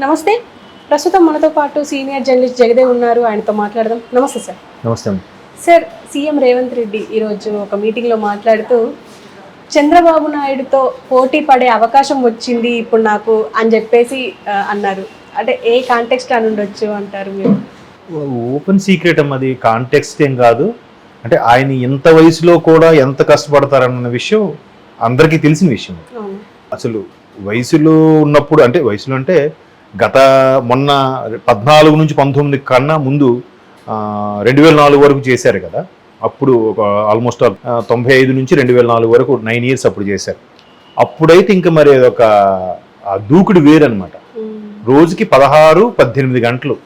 నమస్తే. ప్రస్తుతం మనతో పాటు సీనియర్ జర్నలిస్ట్ జగదేవ్ ఉన్నారు. ఆయనతో మాట్లాడదాం. నమస్తే సార్. నమస్తే సార్, సీఎం రేవంత్ రెడ్డి ఈరోజు ఒక మీటింగ్లో మాట్లాడుతూ చంద్రబాబు నాయుడుతో పోటీ పడే అవకాశం వచ్చింది ఇప్పుడు నాకు అని చెప్పేసి అన్నారు. అంటే ఏ కాంటెక్స్ట్ అని ఉండొచ్చు అంటారు మీరు? ఓపెన్ సీక్రెట్ అన్నది కాంటెక్స్ట్ ఏం కాదు. అంటే ఆయన ఎంత వయసులో కూడా ఎంత కష్టపడతారన్న విషయం అందరికీ తెలిసిన విషయం. అసలు వయసులో ఉన్నప్పుడు అంటే వయసులో అంటే గత మొన్న 14 నుంచి 19 కన్నా ముందు 2004 వరకు చేశారు కదా. అప్పుడు ఒక ఆల్మోస్ట్ 95 నుంచి 2004 వరకు 9 years అప్పుడు చేశారు. అప్పుడైతే ఇంకా మరి ఒక దూకుడు వేరనమాట. రోజుకి 16-18 గంటలు.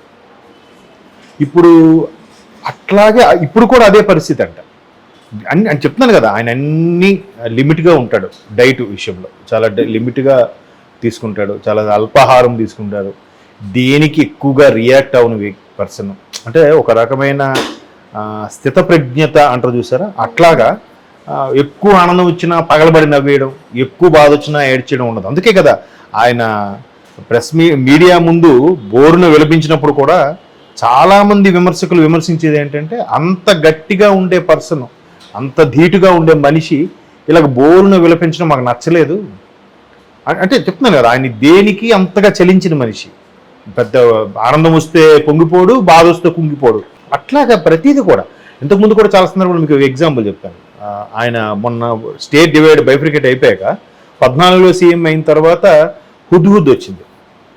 ఇప్పుడు అట్లాగే ఇప్పుడు కూడా అదే పరిస్థితి అంట. అని చెప్తున్నాను కదా, ఆయన అన్ని లిమిట్గా ఉంటాడు. డైట్ విషయంలో చాలా లిమిట్గా తీసుకుంటాడు, చాలా అల్పాహారం తీసుకుంటాడు. దేనికి ఎక్కువగా రియాక్ట్ అవును పర్సన్ అంటే ఒక రకమైన స్థితప్రజ్ఞత అంటారు చూసారా, అట్లాగా ఎక్కువ ఆనందం వచ్చినా పగలబడి నవ్వేయడం, ఎక్కువ బాధ వచ్చినా ఏడ్చేయడం ఉండదు. అందుకే కదా ఆయన ప్రెస్ మీడియా ముందు బోరును విలపించినప్పుడు కూడా చాలామంది విమర్శకులు విమర్శించేది ఏంటంటే, అంత గట్టిగా ఉండే పర్సన్, అంత ధీటుగా ఉండే మనిషి ఇలాగ బోరును విలపించడం మాకు నచ్చలేదు అంటే చెప్తున్నాను కదా. ఆయన దేనికి అంతగా చలించిన మనిషి. పెద్ద ఆనందం వస్తే పొంగిపోడు, బాధ వస్తే కుంగిపోడు. అట్లాగా ప్రతిదీ కూడా. ఇంతకుముందు కూడా చాలా సందర్భాలు మీకు ఎగ్జాంపుల్ చెప్తాను. ఆయన మొన్న స్టేట్ డివైడ్ బైఫ్రికేట్ అయిపోయాక 14లో సీఎం అయిన తర్వాత హుద్హుద్ వచ్చింది.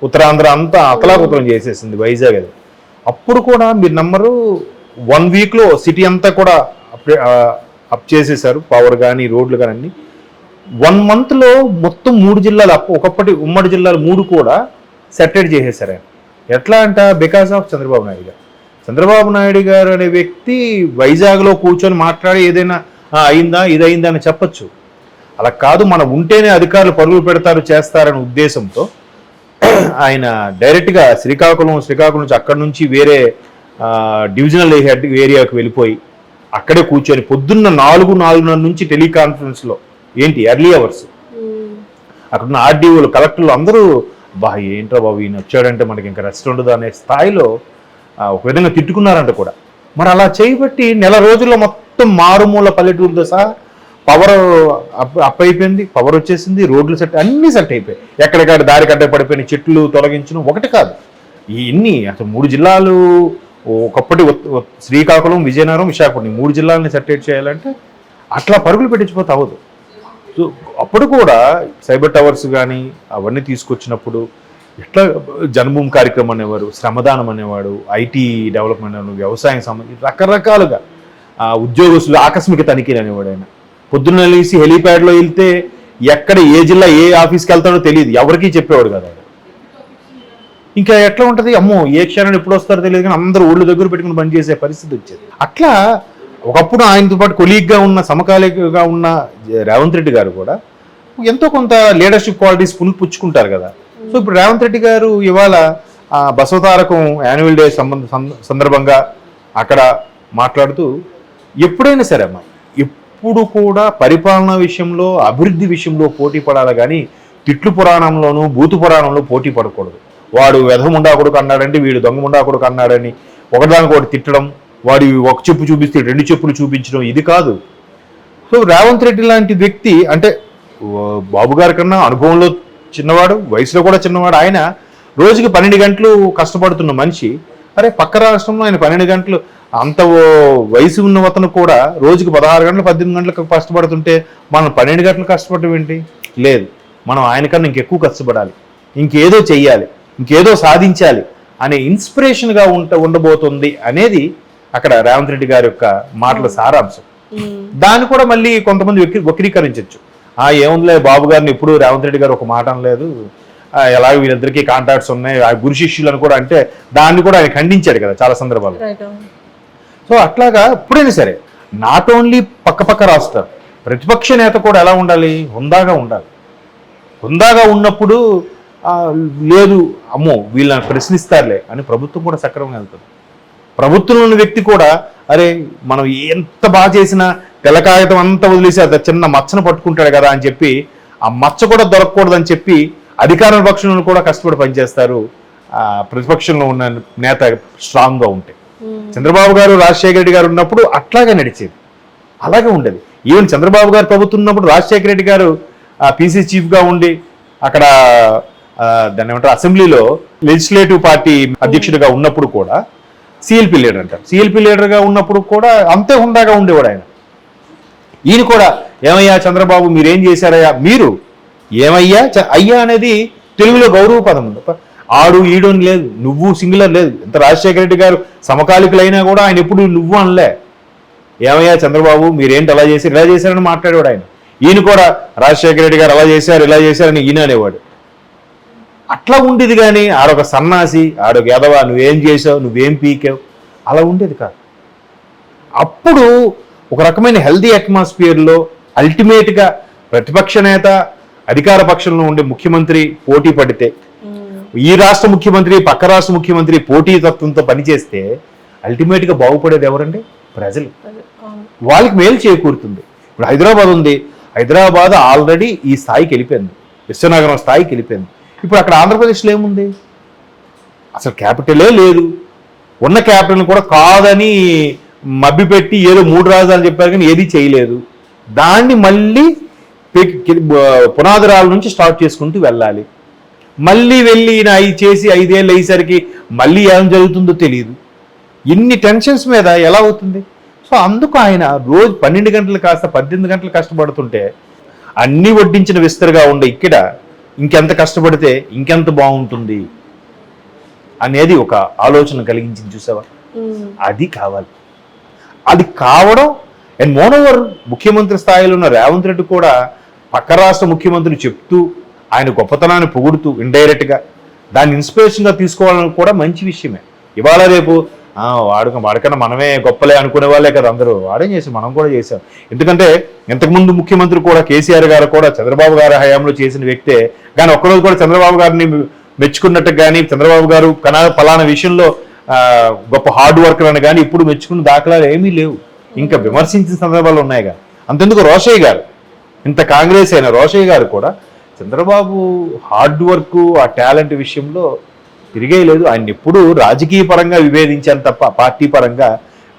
ఉత్తరాంధ్ర అంతా అతలాకుతలం చేసేసింది వైజాగ్ అది. అప్పుడు కూడా మీరు నమ్మరు, 1 weekలో సిటీ అంతా కూడా అప్ చేసేసారు. పవర్ కానీ రోడ్లు కానీ అన్ని. 1 monthలో మొత్తం 3 జిల్లాలు ఒకప్పటి ఉమ్మడి జిల్లాలు 3 కూడా సెటరేట్ చేసేసారు ఆయన. ఎట్లా అంట, బికాస్ ఆఫ్ చంద్రబాబు నాయుడు గారు. చంద్రబాబు నాయుడు గారు అనే వ్యక్తి వైజాగ్లో కూర్చొని మాట్లాడి ఏదైనా అయిందా ఇది అయిందా అని చెప్పచ్చు. అలా కాదు, మనం ఉంటేనే అధికారులు పరుగులు పెడతారు చేస్తారనే ఉద్దేశంతో ఆయన డైరెక్ట్గా శ్రీకాకుళం నుంచి అక్కడి నుంచి వేరే డివిజనల్ హెడ్ ఏరియాకి వెళ్ళిపోయి అక్కడే కూర్చొని పొద్దున్న 4-4:30 నుంచి టెలికాన్ఫరెన్స్లో ఏంటి ఎర్లీ అవర్స్ అక్కడున్న ఆర్డీఓలు కలెక్టర్లు అందరూ ఏంట్రా బాబు ఈయన వచ్చాడంటే మనకి ఇంకా రెస్ట్ ఉండదు అనే స్థాయిలో ఒక విధంగా తిట్టుకున్నారంట కూడా. మరి అలా చేయబట్టి నెల రోజుల్లో మొత్తం మారుమూల పల్లెటూరుతో సహా పవర్ అప్ అయిపోయింది. పవర్ వచ్చేసింది, రోడ్లు అన్నీ సెట్ అయిపోయాయి. ఎక్కడికక్కడ దారి కట్ట పడిపోయిన చెట్లు తొలగించడం ఒకటి కాదు, ఇన్ని అసలు 3 జిల్లాలు ఒకప్పటి శ్రీకాకుళం, విజయనగరం, విశాఖపట్నం 3 జిల్లాలని సెటరేట్ చేయాలంటే అట్లా పరుగులు పెట్టించిపోతే అవ్వదు. సో అప్పుడు కూడా సైబర్ టవర్స్ కానీ అవన్నీ తీసుకొచ్చినప్పుడు ఎట్లా జన్మభూమి కార్యక్రమం అనేవారు, శ్రమదానం అనేవాడు, ఐటీ డెవలప్మెంట్ అనేవాడు, వ్యవసాయం సంబంధించి రకరకాలుగా ఉద్యోగస్తులు ఆకస్మిక తనిఖీలు అనేవాడు. ఆయన పొద్దున్న లేసి హెలీప్యాడ్లో వెళ్తే ఎక్కడ ఏ జిల్లా ఏ ఆఫీస్కి వెళ్తాడో తెలియదు, ఎవరికీ చెప్పేవాడు కదా. ఇంకా ఎట్లా ఉంటుంది, అమ్మో ఏ క్షణం ఎప్పుడు వస్తారో తెలియదు, కానీ అందరూ ఊళ్ళో దగ్గర పెట్టుకుని పనిచేసే పరిస్థితి వచ్చేది. అట్లా ఒకప్పుడు ఆయనతో పాటు కొలీగ్గా ఉన్న సమకాలికగా ఉన్న రేవంత్ రెడ్డి గారు కూడా ఎంతో కొంత లీడర్షిప్ క్వాలిటీస్ పుచ్చుకుంటారు కదా. సో ఇప్పుడు రేవంత్ రెడ్డి గారు ఇవాళ బసవతారకం యాన్యువల్ డే సందర్భంగా అక్కడ మాట్లాడుతూ ఎప్పుడైనా సరే అమ్మా, ఎప్పుడు కూడా పరిపాలన విషయంలో అభివృద్ధి విషయంలో పోటీ పడాలి కానీ తిట్లు పురాణంలోనూ బూతు పురాణంలో పోటీ పడకూడదు. వాడు వెధముండా కొడుకు అన్నాడంటే వీడు దొంగముండా కొడుకు అన్నాడని ఒకదానికొకటి తిట్టడం, వాడి ఒక చెప్పు చూపిస్తే 2 చెప్పులు చూపించడం, ఇది కాదు. సో రేవంత్ రెడ్డి లాంటి వ్యక్తి అంటే బాబు గారి కన్నా అనుభవంలో చిన్నవాడు, వయసులో కూడా చిన్నవాడు. ఆయన రోజుకి 12 గంటలు కష్టపడుతున్న మనిషి. అరే పక్క రాష్ట్రంలో ఆయన 12 గంటలు, అంత వయసు ఉన్న అతను కూడా రోజుకి 16 గంటలు 18 గంటలకు కష్టపడుతుంటే మనం 12 గంటలు కష్టపడటం ఏంటి? లేదు, మనం ఆయనకన్నా ఇంకెక్కువ కష్టపడాలి, ఇంకేదో చెయ్యాలి, ఇంకేదో సాధించాలి అనే ఇన్స్పిరేషన్గా ఉండబోతుంది అనేది అక్కడ రేవంత్ రెడ్డి గారి యొక్క మాటల సారాంశం. దాన్ని కూడా మళ్ళీ కొంతమంది వక్రీకరించవచ్చు. ఏముందిలే బాబు గారిని ఎప్పుడు రేవంత్ రెడ్డి గారు ఒక మాట అనలేదు, ఎలాగో వీళ్ళిద్దరికీ కాంటాక్ట్స్ ఉన్నాయి, ఆ గురు శిష్యులను కూడా అంటే దాన్ని కూడా ఆయన ఖండించాడు కదా చాలా సందర్భాల్లో. సో అట్లాగా ఎప్పుడైనా సరే నాట్ ఓన్లీ పక్క రాష్ట్రాలు, ప్రతిపక్ష నేత కూడా ఎలా ఉండాలి, హుందాగా ఉండాలి. హుందాగా ఉన్నప్పుడు లేదు అమ్మో వీళ్ళని ప్రశ్నిస్తారులే అని ప్రభుత్వం కూడా సక్రమంగా వెళ్తుంది. ప్రభుత్వంలో ఉన్న వ్యక్తి కూడా అరే మనం ఎంత బాగా చేసినా తెల్లకాగితం అంతా వదిలేసి అది చిన్న మచ్చను పట్టుకుంటాడు కదా అని చెప్పి ఆ మచ్చ కూడా దొరకకూడదని చెప్పి అధికార పక్షంలో కూడా కష్టపడి పనిచేస్తారు ప్రతిపక్షంలో ఉన్న నేత స్ట్రాంగ్గా ఉంటే. చంద్రబాబు గారు రాజశేఖర రెడ్డి గారు ఉన్నప్పుడు అట్లాగే నడిచేది, అలాగే ఉండేది. ఈవెన్ చంద్రబాబు గారు ప్రభుత్వం ఉన్నప్పుడు రాజశేఖర రెడ్డి గారు పీసీ చీఫ్గా ఉండి అక్కడ దాన్ని ఏమంటారు అసెంబ్లీలో లెజిస్లేటివ్ పార్టీ అధ్యక్షుడిగా ఉన్నప్పుడు కూడా సిఎల్పి లీడర్ అంటారు, సిఎల్పి లీడర్గా ఉన్నప్పుడు కూడా అంతే హుందాగా ఉండేవాడు ఆయన. ఈయన కూడా ఏమయ్యా చంద్రబాబు మీరేం చేశారయ్యా, మీరు ఏమయ్యా అయ్యా అనేది తెలుగులో గౌరవ పదం ఉంది. ఆడు ఈడు అని లేదు, నువ్వు సింగులర్ లేదు. ఎంత రాజశేఖర రెడ్డి గారు సమకాలికులైనా కూడా ఆయన ఎప్పుడు నువ్వు అనలే. ఏమయ్యా చంద్రబాబు మీరేంటి అలా చేశారు ఇలా చేశారని మాట్లాడేవాడు ఆయన. ఈయన కూడా రాజశేఖర రెడ్డి గారు అలా చేశారు ఇలా చేశారని ఈయన అనేవాడు. అట్లా ఉండేది కానీ ఆడొక సన్నాసి, ఆడొక ఎదవా, నువ్వేం చేసావు, నువ్వేం పీకావు, అలా ఉండేది కాదు. అప్పుడు ఒక రకమైన హెల్దీ అట్మాస్ఫియర్లో అల్టిమేట్గా ప్రతిపక్ష నేత అధికార పక్షంలో ఉండే ముఖ్యమంత్రి పోటీ పడితే, ఈ రాష్ట్ర ముఖ్యమంత్రి పక్క రాష్ట్ర ముఖ్యమంత్రి పోటీతత్వంతో పనిచేస్తే అల్టిమేట్గా బాగుపడేది ఎవరండి? ప్రజలు. వాళ్ళకి మేలు చేకూరుతుంది. ఇప్పుడు హైదరాబాద్ ఉంది, హైదరాబాద్ ఆల్రెడీ ఈ స్థాయికి వెళ్ళిపోయింది, విశ్వనగరం స్థాయికి వెళ్ళిపోయింది. ఇప్పుడు అక్కడ ఆంధ్రప్రదేశ్లో ఏముంది? అసలు క్యాపిటలే లేదు. ఉన్న క్యాపిటల్ని కూడా కాదని మభ్యపెట్టి ఏదో 3 రాజధానులు చెప్పారు కానీ ఏది చేయలేదు. దాన్ని మళ్ళీ పునాదిరాల నుంచి స్టార్ట్ చేసుకుంటూ వెళ్ళాలి. మళ్ళీ వెళ్ళి అవి చేసి 5 ఏళ్ళు అయ్యేసరికి మళ్ళీ ఏం జరుగుతుందో తెలియదు. ఇన్ని టెన్షన్స్ మీద ఎలా అవుతుంది? సో అందుకు ఆయన రోజు 12 గంటలు కాస్త 18 గంటలు కష్టపడుతుంటే అన్ని వడ్డించిన విస్తరగా ఉండే ఇక్కడ ఇంకెంత కష్టపడితే ఇంకెంత బాగుంటుంది అనేది ఒక ఆలోచన కలిగించింది. చూసావా? అది కావాలి. అది కావడం అండ్ మోనోవర్ ముఖ్యమంత్రి స్థాయిలో ఉన్న రేవంత్ రెడ్డి కూడా పక్క రాష్ట్ర ముఖ్యమంత్రిని చెప్తూ ఆయన గొప్పతనాన్ని పొగుడుతూ ఇండైరెక్ట్గా దాన్ని ఇన్స్పిరేషన్గా తీసుకోవాలని కూడా మంచి విషయమే. ఇవాళ రేపు వాడికన్నా మనమే గొప్పలే అనుకునే వాళ్ళే కదా అందరూ. వాడేం చేసాం, మనం కూడా చేసాం. ఎందుకంటే ఇంతకుముందు ముఖ్యమంత్రి కూడా కేసీఆర్ గారు కూడా చంద్రబాబు గారి హయాంలో చేసిన వ్యక్తే, కానీ ఒక్కరోజు కూడా చంద్రబాబు గారిని మెచ్చుకున్నట్టు కానీ చంద్రబాబు గారు ఫలానా విషయంలో గొప్ప హార్డ్ వర్కర్ అని కానీ ఇప్పుడు మెచ్చుకున్న దాఖలాలు ఏమీ లేవు. ఇంకా విమర్శించిన సందర్భాలు ఉన్నాయిగా. అంతెందుకు రోషయ్య గారు, ఇంత కాంగ్రెస్ అయిన రోషయ్య గారు కూడా చంద్రబాబు హార్డ్ వర్క్ ఆ టాలెంట్ విషయంలో తిరిగేయలేదు. ఆయన ఎప్పుడు రాజకీయ పరంగా విభేదించాను తప్ప పార్టీ పరంగా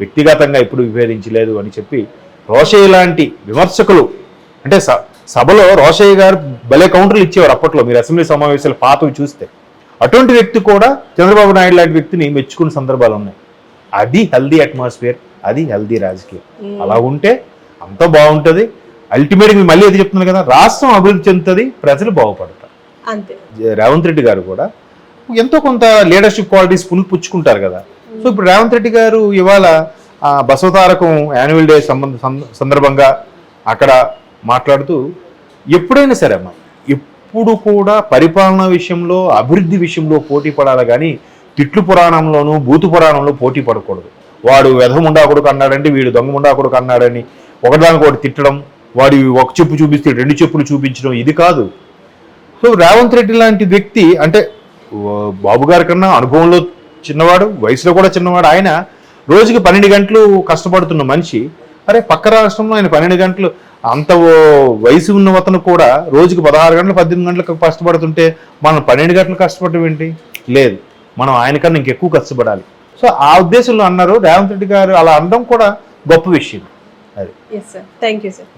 వ్యక్తిగతంగా ఎప్పుడు విభేదించలేదు అని చెప్పి రోషయ్య లాంటి విమర్శకులు అంటే సభలో రోషయ్య గారు భలే కౌంటర్లు ఇచ్చేవారు అప్పట్లో. మీరు అసెంబ్లీ సమావేశాలు పాతవి చూస్తే అటువంటి వ్యక్తి కూడా చంద్రబాబు నాయుడు లాంటి వ్యక్తిని మెచ్చుకున్న సందర్భాలు ఉన్నాయి. అది హెల్దీ అట్మాస్ఫియర్, అది హెల్దీ రాజకీయం. అలా ఉంటే అంత బాగుంటుంది. అల్టిమేట్గా మళ్ళీ అది చెప్తున్నారు కదా, రాష్ట్రం అభివృద్ధి చెందుతుంది, ప్రజలు బాగుపడతారు. అంతే. రేవంత్ రెడ్డి గారు కూడా ఎంతో కొంత లీడర్షిప్ క్వాలిటీస్ పుచ్చుకుంటారు కదా. సో ఇప్పుడు రేవంత్ రెడ్డి గారు ఇవాళ బసవతారకం యాన్యువల్ డే సందర్భంగా అక్కడ మాట్లాడుతూ ఎప్పుడైనా సరే అమ్మా, ఎప్పుడు కూడా పరిపాలన విషయంలో అభివృద్ధి విషయంలో పోటీ పడాలి కానీ తిట్లు పురాణంలోనూ బూతు పురాణంలో పోటీ పడకూడదు. వాడు వెధముండా కొడుకు అన్నాడంటే వీడు దొంగముండా కొడుకు అన్నాడని ఒకదానికి ఒకటి తిట్టడం, వాడి ఒక చెప్పు చూపిస్తే 2 చెప్పులు చూపించడం, ఇది కాదు. సో రేవంత్ రెడ్డి లాంటి వ్యక్తి అంటే బాబు గారి కన్నా అనుభవంలో చిన్నవాడు, వయసులో కూడా చిన్నవాడు. ఆయన రోజుకి 12 గంటలు కష్టపడుతున్న మనిషి. అరే పక్క రాష్ట్రంలో ఆయన 12 గంటలు, అంత వయసు ఉన్న అతను కూడా రోజుకి 16 గంటలు 18 గంటలకు కష్టపడుతుంటే మనం 12 గంటలు కష్టపడటం ఏంటి? లేదు, మనం ఆయనకన్నా ఇంకెక్కువ కష్టపడాలి. సో ఆ ఉద్దేశంలో అన్నారు. రేవంత్ రెడ్డి గారు అలా అనడం కూడా గొప్ప విషయం. అది. Yes sir, thank you sir.